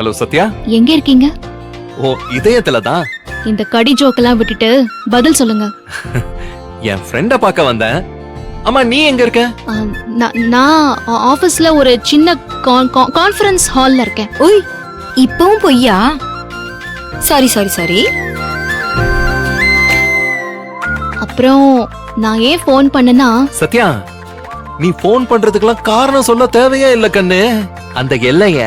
Hello Sathya. எங்க இருக்கீங்க? ஓ இதயத்துல தான். இந்த கடி ஜோக்கெல்லாம் விட்டுட்டு பதில் சொல்லுங்க. என் ஃப்ரெண்ட பார்க்க வந்தேன். அம்மா நீ எங்க இருக்க? நான் ஆபீஸ்ல ஒரு சின்ன கான்ஃபரன்ஸ் ஹால்ல இருக்கேன். ஓய் இப்பவும் பொய்யா? Sorry sorry sorry. அப்புறம் நான் ஏன் ஃபோன் பண்ணனா, சத்யா நீ போன் பண்றதுக்கெல்லாம் காரணம் சொல்ல தேவையே இல்ல கண்ணு. அந்த எல்லைய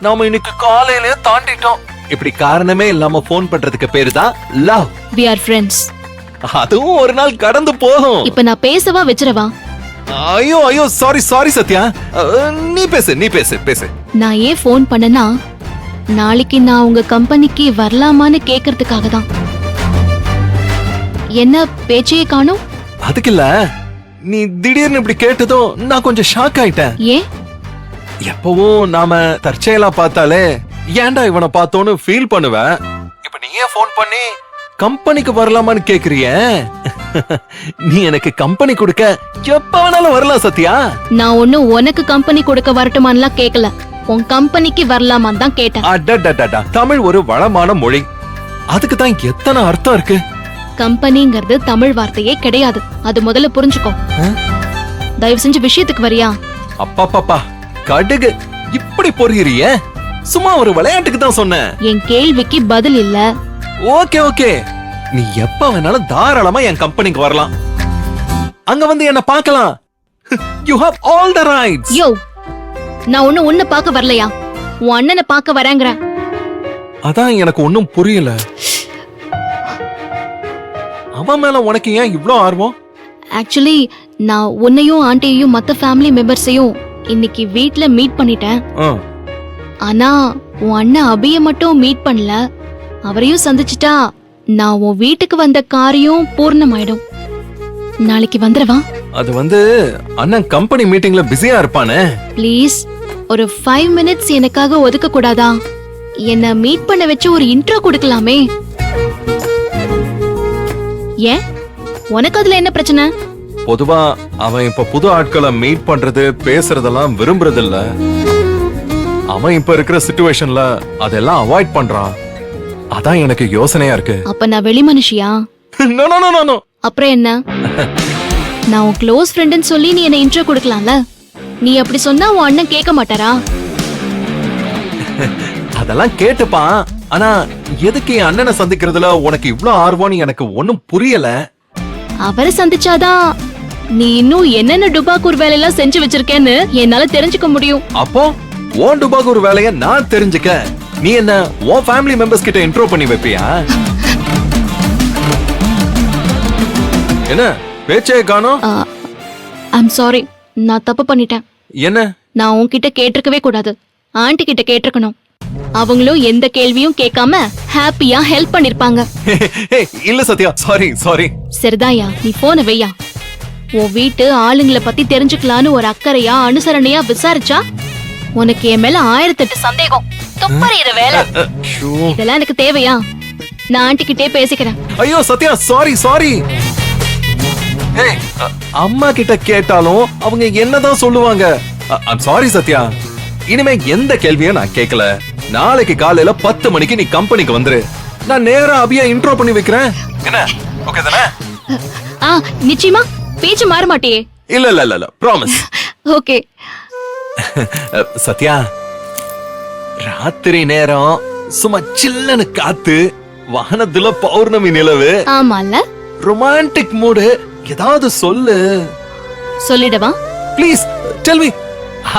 நாம இன்னைக்கு காலையில தாண்டிட்டோம். இப்படி காரணமே இல்லாம போன் பண்றதுக்கு பேரு தான் லவ். we are friends. அதுவும் ஒரு நாள் கடந்து போகும். இப்ப நான் பேசவா வெச்சறவா? ஐயோ ஐயோ சாரி சாரி சத்யா. நீ பேசு. நான் ஏன் ஃபோன் பண்ணனா, நாளைக்கு நான் உங்க கம்பெனிக்கு வரலாமான்னு கேக்குறதுக்காக தான். என்ன பேச்சையே காணோம்? அதுக்கு இல்ல, நீ திடீர்னு இப்படி கேட்டதும் நான் கொஞ்சம் ஷாக் ஆயிட்டேன். ஏன்? எப்பவும் நாம தற்செயலா பார்த்தாலே ஏன்டா இவனை பார்த்தோன்னு ஃபீல் பண்ணுவேன். இப்ப நீ ஏன் ஃபோன் பண்ணி கம்பெனிக்கு வரலாமான்னு கேக்குறிய? நீ எனக்கு கம்பெனி கொடுக்க எப்ப வேணாலும் வரலாம் சத்யா. நான் ஒண்ணு உனக்கு கம்பெனி கொடுக்க வரட்டுமான்லாம் கேக்கல, உன் கம்பெனிக்கு வரலாமான்னு தான் கேட்டேன். அடடடடா, தமிழ் ஒரு வளமான மொழி. அதுக்கு தான் எத்தனை அர்த்தம் இருக்கு. கம்பெனிங்கிறது தமிழ் வார்த்தையே கிடையாது, அது முதல்ல புரிஞ்சுக்கோ. தயவு செஞ்சு விஷயத்துக்கு வரியா? அப்பா கடுகு இப்படி பொறுகிறிய? சும்மா ஒரு விளையாட்டுக்கு தான் சொன்னேன். என் கேள்விக்கு பதில் இல்ல. ஓகே நீ எப்ப வேணாலும் தாராளமா என் கம்பெனிக்கு வரலாம். அங்க வந்து என்ன பார்க்கலாம். You have all the rights. யோ, நான் ஒண்ணு உன்னை பார்க்க வரலையா, உன் அண்ணனை பார்க்க வரேங்கிற. அதான் எனக்கு ஒண்ணும் புரியல. அவன் மேல உனக்கு ஏன் இவ்ளோ ஆர்வம்? ஆக்சுவலி நான் உன்னையும் ஆண்டியையும் மத்த ஃபேமிலி மெம்பர்ஸையும் இன்னைக்கு வீட்ல மீட் பண்ணிட்டேன். ஆனா உன் அண்ணன் அபிய மட்டும் மீட் பண்ணல. அவரையும் சந்திச்சிட்டா நான் உன் வீட்டுக்கு வந்த காரியம் பூர்ணமாயிடும். நாளைக்கு வந்துடவா? அது வந்து அண்ணன் கம்பெனி மீட்டிங்ல பிஸியா இருப்பானே. ப்ளீஸ் ஒரு 5 மினிட்ஸ் எனக்காக ஒதுக்க கூடாதா? என்ன மீட் பண்ண வச்சு ஒரு இன்ட்ரோ கொடுக்கலாமே. ஏன், உனக்கு அதுல என்ன பிரச்சனை? பொதுவா அவன் இப்ப புது ஆட்களை மீட் பண்றது பேசுறதெல்லாம் விரும்புறது இல்ல. அவன் இப்ப இருக்கிற சிச்சுவேஷன்ல அதெல்லாம் அவாய்ட் பண்றான். அதான் எனக்கு யோசனையா இருக்கு. அப்ப நான் வெளி மனுஷியா? No no no no. அப்புறம் என்ன? நான் உன் க்ளோஸ் ஃப்ரெண்ட்னு சொல்லி நீ என்ன இன்ட்ரோ கொடுக்கலாம்ல. நீ அப்படி சொன்னா உன் அண்ணன் கேட்க மாட்டாரா? அதெல்லாம் கேட்டுப்பான். ஆனா எதுக்கு என் அண்ணனை சந்திக்கிறதுல உனக்கு இவ்ளோ ஆர்வம்னு எனக்கு ஒண்ணும் புரியல. அவரை சந்திச்சாதான் நீ இன்னும் என்னென்ன டுபாக்கூர் வேலையெல்லாம் செஞ்சு வச்சிருக்கேன்னு என்னால தெரிஞ்சுக்க முடியும். அப்போ உன் டுபாக்கூர் வேலைய நான் தெரிஞ்சுக்க நீ என்ன உன் ஃபேமிலி மெம்பர்ஸ் கிட்ட இன்ட்ரோ பண்ணி வைப்பியா? என்ன பேச்சே காணோம்? ஐம் சாரி, நான் தப்பு பண்ணிட்டேன். என்ன? நான் உன்கிட்ட கேட்டிருக்கவே கூடாது, ஆண்டி கிட்ட கேட்டிருக்கணும். அவங்களும் எந்த கேள்வியும் கேட்காம ஹாப்பியா ஹெல்ப் பண்ணிருப்பாங்க. இல்ல சத்யா, சாரி. சரிதாயா, நீ போன வையா. உன் வீட்டு ஆளுங்களை பத்தி தெரிஞ்சுக்கலான்னு ஒரு அக்கறையா அனுசரணையா விசாரிச்சா உனக்கு என் மேல 1008 சந்தேகம். துப்பறிற வேலை இதெல்லாம் எனக்கு தேவையா? நான் ஆண்டி கிட்டே பேசிக்கிறேன். ஐயோ சத்யா, சாரி. அம்மா கிட்ட கேட்டாலும் அவங்க என்னதான் சொல்லுவாங்க. சாரி சத்யா, இனிமே எந்த கேள்வியும் நான் கேட்கல. நாளைக்கு காலையில 10 மணிக்கு நீ கம்பெனிக்கு வந்துரு. நான் நேரா அபியா இன்ட்ரோ பண்ணி வைக்கிறேன். என்ன ஓகே தானே? நிச்சயமா பேச்சு மாற மாட்டியே? இல்ல ப்ராமிஸ். ஓகே. சத்யா, ராத்திரி நேரம் சும்மா சில்லுன்னு காத்து, வானத்துல பௌர்ணமி நிலவு. ஆமால, ரொமான்டிக் மூடு. ஏதாவது சொல்லு. சொல்லிடவா? Please tell me.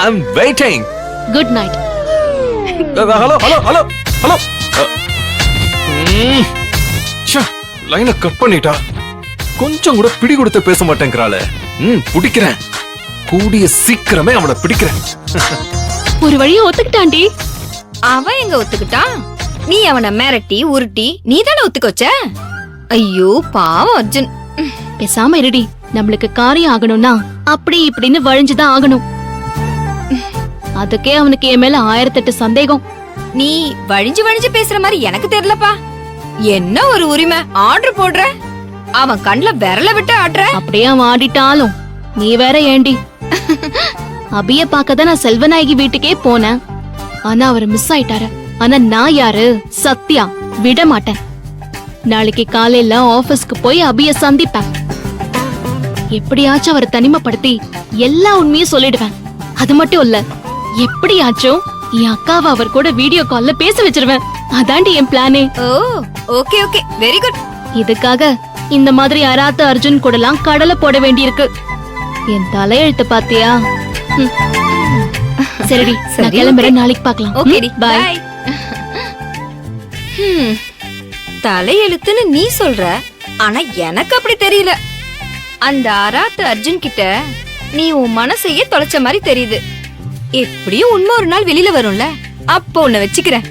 I am waiting. Good night. Hello. லைனை கட் பண்ணிட்டா. கொஞ்சம் கூட பிடி கொடுத்து பேச மாட்டேங்கிறாளே. பிடிக்கிறேன், கூடிய சீக்கிரமே அவளை பிடிக்கிறேன். ஒரு வழியா ஒத்துக்கிட்டாண்டி. அவன் எங்க ஒத்துக்கிட்டான்? நீ அவனை மிரட்டி உருட்டி நீ தானே ஒத்துக்க வச்ச. ஐயோ பாவம் அர்ஜுன். பேசாம இருடி. நம்மளுக்கு காரியம் ஆகணும்னா அப்படி இப்படின்னு வழிஞ்சுதான் ஆகணும். அதுக்கே அவனுக்கு என் மேல 1008 சந்தேகம். நீ வழிஞ்சு பேசுற மாதிரி எனக்கு தெரியலப்பா. என்ன ஒரு உரிமை ஆர்டர் போடுற? அவன் கண்ணுல விரல விட்டு ஆடுற. அப்படியே அவன் ஆடிட்டாலும் நீ வேற ஏண்டி? அபிய பார்க்கதான் நான் செல்வநாயகி வீட்டுக்கே போனேன். ஆனா அவர் மிஸ் ஆயிட்டாரு. ஆனா நான் யாரு? சத்யா. விட மாட்டேன். நாளைக்கு காலையில ஆபீஸ்க்கு போய் அபிய சந்திப்பேன். எப்படியாச்சும் அவரை தனிமைப்படுத்தி எல்லா உண்மையும் சொல்லிடுவேன். அது மட்டும் இல்ல, எப்படியாச்சும் என் அக்காவை அவர் கூட வீடியோ கால்ல பேச வச்சிருவேன். அதாண்டி என் பிளானே. ஓ ஓகே ஓகே வெரி குட். இதுக்காக இந்த மாதிரி அராத்த அர்ஜுன் கூடலாம் கடலை போட வேண்டியிருக்கு. என் தலையெழுத்து பாத்தியா? ம். சரிடி, சரி, நான் கிளம்புறேன். நாளைக்கு பார்க்கலாம். ஓகேடி பாய். பை. தலையெழுத்துன்னு நீ சொல்ற, ஆனா எனக்கு அப்படி தெரியல. அந்த அராத்து அர்ஜுன் கிட்ட நீ உன் மனசையே தொலைச்ச மாதிரி தெரியுது. எப்படியும் உண்மை ஒரு நாள் வெளியில வரும்ல, அப்போ உன்னை வச்சுக்கிறேன்.